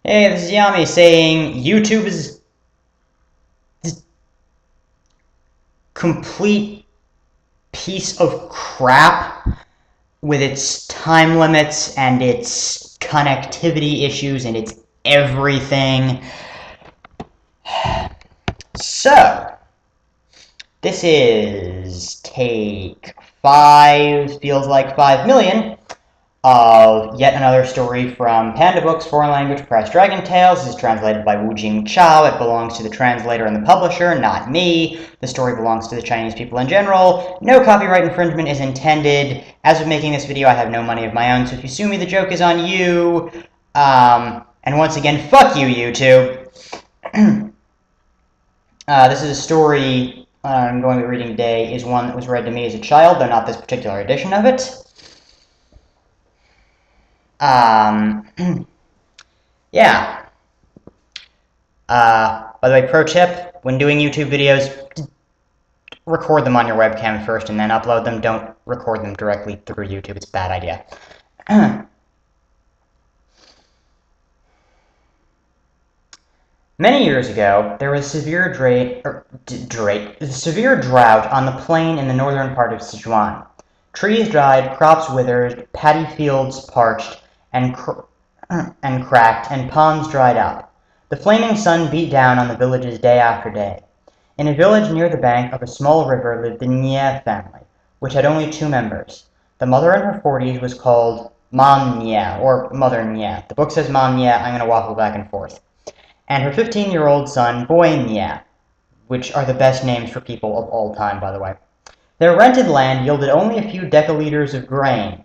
Hey, this is Yami saying YouTube is this complete piece of crap with its time limits and its connectivity issues and its everything. So, this is take 5, feels like 5 million, of yet another story from Panda Books, foreign language press. Dragon Tales is translated by Wu Jing Chao. It belongs to the translator and the publisher, not me. The story belongs to the Chinese people in general. No copyright infringement is intended. As of making this video, I have no money of my own, so if you sue me, the joke is on you. And once again, fuck you, YouTube. This is a story I'm going to be reading today, is one that was read to me as a child, though not this particular edition of it. Yeah. By the way, pro tip, when doing YouTube videos, record them on your webcam first and then upload them. Don't record them directly through YouTube. It's a bad idea. Many years ago, there was severe drought on the plain in the northern part of Sichuan. Trees died, crops withered, paddy fields parched, and cracked, and ponds dried up. The flaming sun beat down on the villages day after day. In a village near the bank of a small river lived the Nie family, which had only 2 members. The mother in her 40s was called Mam Nie, or Mother Nie. The book says Mam Nie, I'm going to waffle back and forth. And her 15-year-old son, Boy Nie, which are the best names for people of all time, by the way. Their rented land yielded only a few decaliters of grain.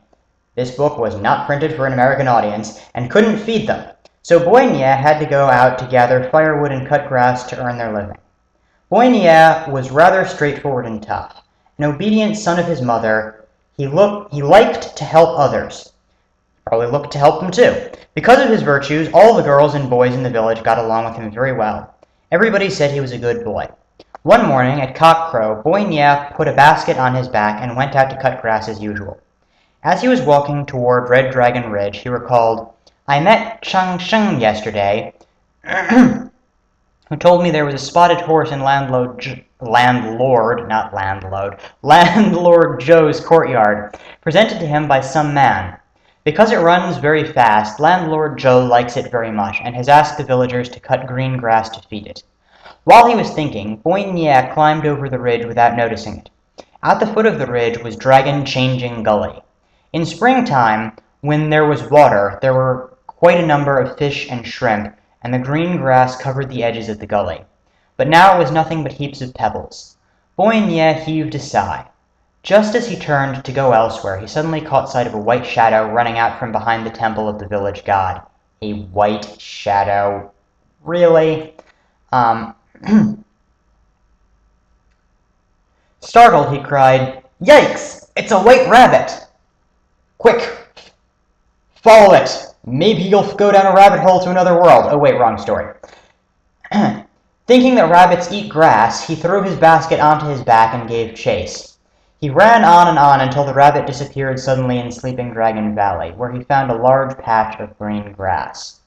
This book was not printed for an American audience and couldn't feed them, so Boy Nie had to go out to gather firewood and cut grass to earn their living. Boy Nie was rather straightforward and tough. An obedient son of his mother, he liked to help others. Probably looked to help them too. Because of his virtues, all the girls and boys in the village got along with him very well. Everybody said he was a good boy. One morning, at cockcrow, Boy Nie put a basket on his back and went out to cut grass as usual. As he was walking toward Red Dragon Ridge, he recalled, I met Chang Sheng yesterday, who told me there was a spotted horse in Landlord Joe's courtyard, presented to him by some man. Because it runs very fast, Landlord Joe likes it very much, and has asked the villagers to cut green grass to feed it. While he was thinking, Boy Nie climbed over the ridge without noticing it. At the foot of the ridge was Dragon Changing Gully. In springtime, when there was water, there were quite a number of fish and shrimp, and the green grass covered the edges of the gully. But now it was nothing but heaps of pebbles. Boy Nie heaved a sigh. Just as he turned to go elsewhere, he suddenly caught sight of a white shadow running out from behind the temple of the village god. A white shadow? Really? Startled, he cried, Yikes! It's a white rabbit! Quick! Follow it! Maybe you'll go down a rabbit hole to another world. Oh wait, wrong story. Thinking that rabbits eat grass, he threw his basket onto his back and gave chase. He ran on and on until the rabbit disappeared suddenly in Sleeping Dragon Valley, where he found a large patch of green grass.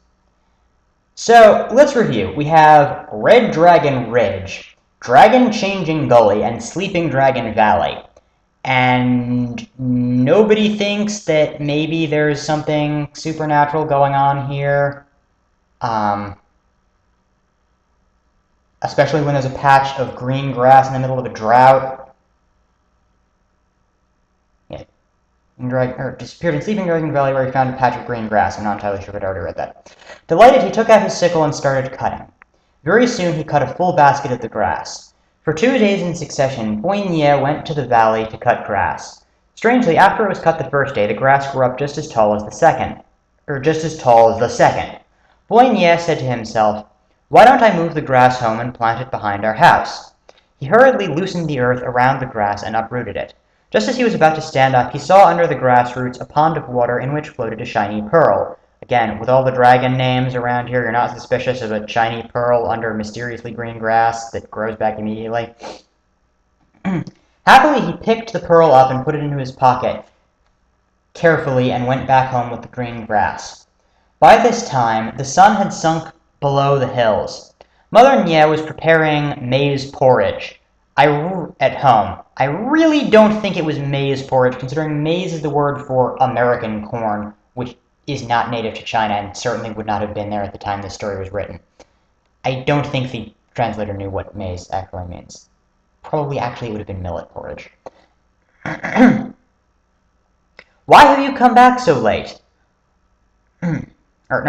So, let's review. We have Red Dragon Ridge, Dragon Changing Gully, and Sleeping Dragon Valley. And nobody thinks that maybe there's something supernatural going on here. Especially when there's a patch of green grass in the middle of a drought. Disappeared in Sleeping Dragon Valley, where he found a patch of green grass. I'm not entirely sure if I'd already read that. Delighted, he took out his sickle and started cutting. Very soon he cut a full basket of the grass. For 2 days in succession, Boy Nie went to the valley to cut grass. Strangely, after it was cut the first day, the grass grew up just as tall as the second. Boy Nie said to himself, Why don't I move the grass home and plant it behind our house? He hurriedly loosened the earth around the grass and uprooted it. Just as he was about to stand up, he saw under the grass roots a pond of water in which floated a shiny pearl. Again, with all the dragon names around here, you're not suspicious of a shiny pearl under mysteriously green grass that grows back immediately. Happily, he picked the pearl up and put it into his pocket carefully and went back home with the green grass. By this time, the sun had sunk below the hills. Mother Nye was preparing maize porridge at home. I really don't think it was maize porridge, considering maize is the word for American corn, which is not native to China and certainly would not have been there at the time this story was written. I don't think the translator knew what maize actually means. Probably actually it would have been millet porridge. Why have you come back so late?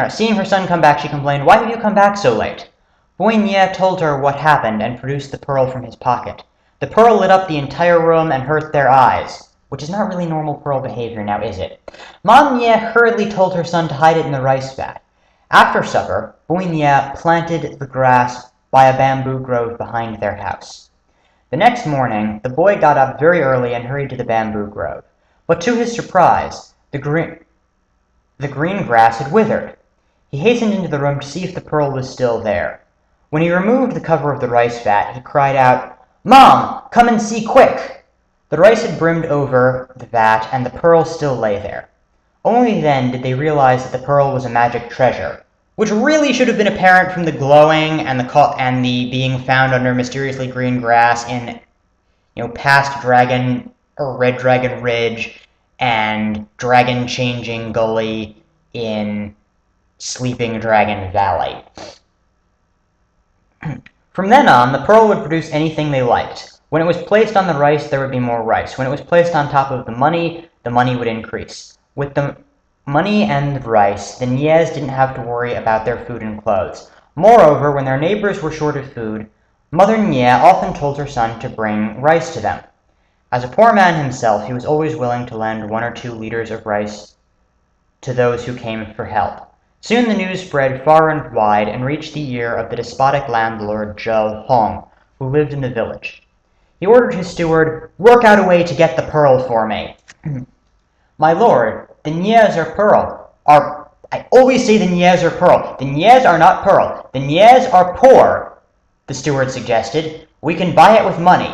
Seeing her son come back, she complained, Why have you come back so late? Boy Nye told her what happened and produced the pearl from his pocket. The pearl lit up the entire room and hurt their eyes, which is not really normal pearl behavior now, is it? Mom Nye hurriedly told her son to hide it in the rice vat. After supper, Boy Nye planted the grass by a bamboo grove behind their house. The next morning, the boy got up very early and hurried to the bamboo grove. But to his surprise, the green grass had withered. He hastened into the room to see if the pearl was still there. When he removed the cover of the rice vat, he cried out, Mom, come and see quick! The rice had brimmed over the vat, and the pearl still lay there. Only then did they realize that the pearl was a magic treasure, which really should have been apparent from the glowing and the being found under mysteriously green grass in, past Dragon or Red Dragon Ridge and Dragon Changing Gully in Sleeping Dragon Valley. From then on, the pearl would produce anything they liked. When it was placed on the rice, there would be more rice. When it was placed on top of the money would increase. With the money and the rice, the Nyes didn't have to worry about their food and clothes. Moreover, when their neighbors were short of food, Mother Nye often told her son to bring rice to them. As a poor man himself, he was always willing to lend 1 or 2 liters of rice to those who came for help. Soon the news spread far and wide and reached the ear of the despotic landlord Zhou Hong, who lived in the village. He ordered his steward, Work out a way to get the pearl for me. My lord, the Nyes I always say the Nyes are pearl. The Nyes are not pearl. The Nyes are poor, the steward suggested. We can buy it with money.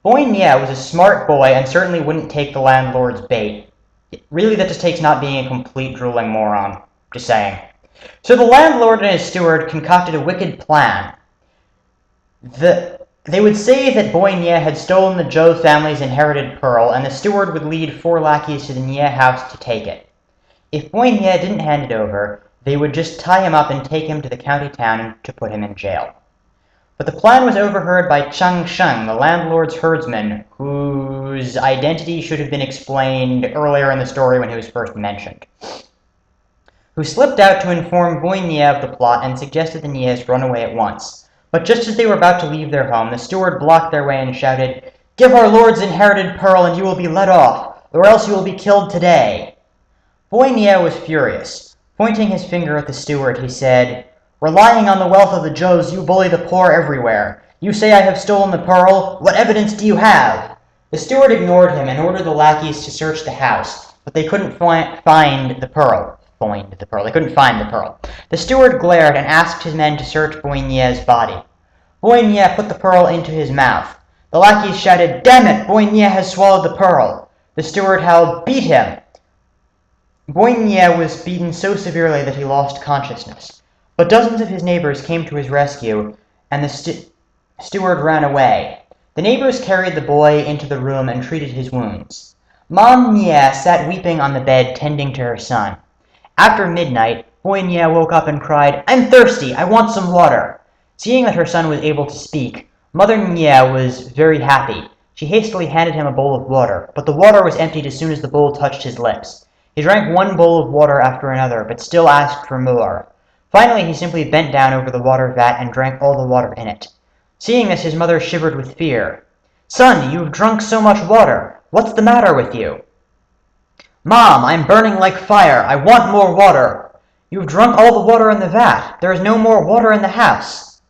Boy Nye was a smart boy and certainly wouldn't take the landlord's bait. Really, that just takes not being a complete drooling moron. Just saying. So the landlord and his steward concocted a wicked plan. They would say that Boy Nye had stolen the Zhou family's inherited pearl, and the steward would lead 4 lackeys to the Nye house to take it. If Boy Nye didn't hand it over, they would just tie him up and take him to the county town to put him in jail. But the plan was overheard by Chang Sheng, the landlord's herdsman, whose identity should have been explained earlier in the story when he was first mentioned, who slipped out to inform Boy Nye of the plot and suggested the Nyes run away at once. But just as they were about to leave their home, the steward blocked their way and shouted, Give our lord's inherited pearl and you will be let off, or else you will be killed today. Boy Nye was furious. Pointing his finger at the steward, he said, Relying on the wealth of the Zhous, you bully the poor everywhere. You say I have stolen the pearl. What evidence do you have? The steward ignored him and ordered the lackeys to search the house, but they couldn't find the pearl. They couldn't find the pearl. The steward glared and asked his men to search Boy Nye's body. Boy Nye put the pearl into his mouth. The lackeys shouted, Damn it! Boy Nye has swallowed the pearl. The steward howled, Beat him! Boy Nye was beaten so severely that he lost consciousness. But dozens of his neighbors came to his rescue, and the steward ran away. The neighbors carried the boy into the room and treated his wounds. Mom Nye sat weeping on the bed, tending to her son. After midnight, Boy Nye woke up and cried, I'm thirsty! I want some water! Seeing that her son was able to speak, Mother Nye was very happy. She hastily handed him a bowl of water, but the water was emptied as soon as the bowl touched his lips. He drank 1 bowl of water after another, but still asked for more. Finally, he simply bent down over the water vat and drank all the water in it. Seeing this, his mother shivered with fear. Son, you've drunk so much water. What's the matter with you? Mom, I'm burning like fire. I want more water. You've drunk all the water in the vat. There is no more water in the house.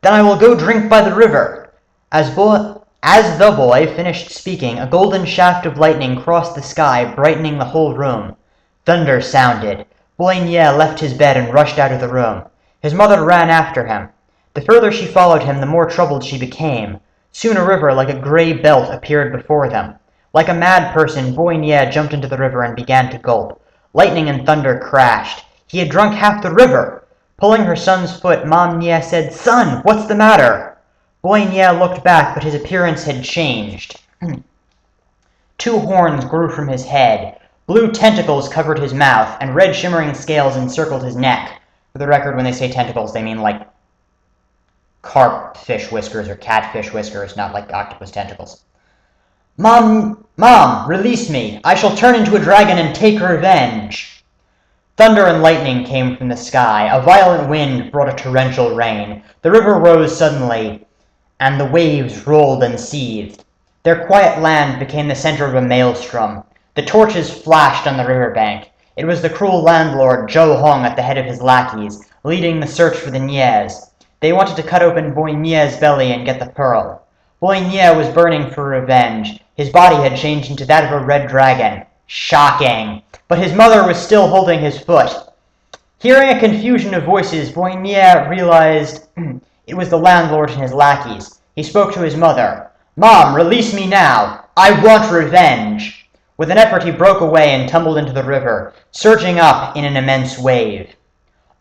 Then I will go drink by the river. As the boy finished speaking, a golden shaft of lightning crossed the sky, brightening the whole room. Thunder sounded. Boy Nye left his bed and rushed out of the room. His mother ran after him. The further she followed him, the more troubled she became. Soon a river like a gray belt appeared before them. Like a mad person, Boy Nye jumped into the river and began to gulp. Lightning and thunder crashed. He had drunk half the river. Pulling her son's foot, Mom Nye said, "Son, what's the matter?" Boy Nye looked back, but his appearance had changed. 2 horns grew from his head. Blue tentacles covered his mouth, and red shimmering scales encircled his neck. For the record, when they say tentacles, they mean like carp fish whiskers or catfish whiskers, not like octopus tentacles. Mom, release me! I shall turn into a dragon and take revenge! Thunder and lightning came from the sky. A violent wind brought a torrential rain. The river rose suddenly, and the waves rolled and seethed. Their quiet land became the center of a maelstrom. The torches flashed on the riverbank. It was the cruel landlord, Zhou Hong, at the head of his lackeys, leading the search for the Nyes. They wanted to cut open Boy Nye's belly and get the pearl. Boy Nye was burning for revenge. His body had changed into that of a red dragon. Shocking! But his mother was still holding his foot. Hearing a confusion of voices, Boy Nye realized it was the landlord and his lackeys. He spoke to his mother. "Mom, release me now! I want revenge!" With an effort, he broke away and tumbled into the river, surging up in an immense wave.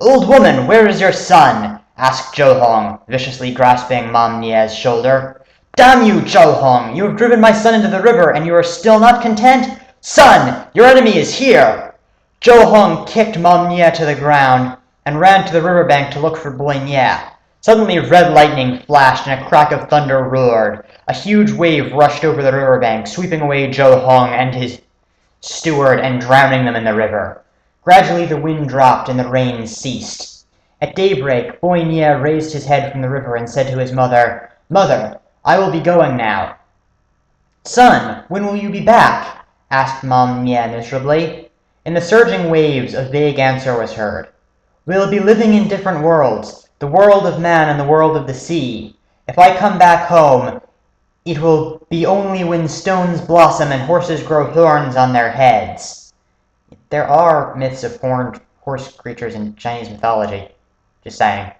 "Old woman, where is your son?" asked Zhou Hong, viciously grasping Mom Nye's shoulder. "Damn you, Zhou Hong! You have driven my son into the river, and you are still not content? Son, your enemy is here!" Zhou Hong kicked Mom Nye to the ground and ran to the riverbank to look for Boy Nye. Suddenly, red lightning flashed and a crack of thunder roared. A huge wave rushed over the riverbank, sweeping away Zhou Hong and his steward and drowning them in the river. Gradually, the wind dropped and the rain ceased. At daybreak, Boy Nye raised his head from the river and said to his mother, "Mother, I will be going now." "Son, when will you be back?" asked Mom Nye miserably. In the surging waves, a vague answer was heard. "We'll be living in different worlds, the world of man and the world of the sea. If I come back home, it will be only when stones blossom and horses grow horns on their heads." There are myths of horned horse creatures in Chinese mythology. Just saying.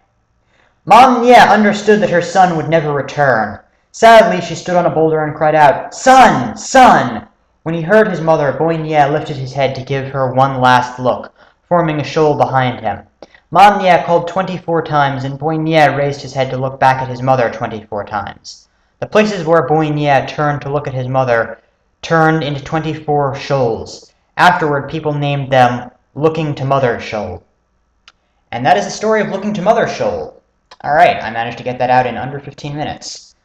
Mom Nye understood that her son would never return. Sadly, she stood on a boulder and cried out, "Son! Son!" When he heard his mother, Boy Nye lifted his head to give her one last look, forming a shoal behind him. Mom Nye called 24 times, and Boy Nye raised his head to look back at his mother 24 times. The places where Boy Nye turned to look at his mother turned into 24 shoals. Afterward, people named them Looking to Mother Shoal. And that is the story of Looking to Mother Shoal. Alright, I managed to get that out in under 15 minutes.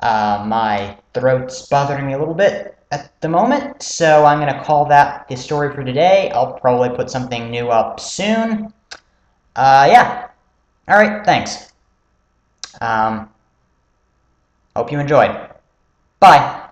My throat's bothering me a little bit at the moment, so I'm going to call that the story for today. I'll probably put something new up soon. Yeah. Alright, thanks. Hope you enjoyed. Bye.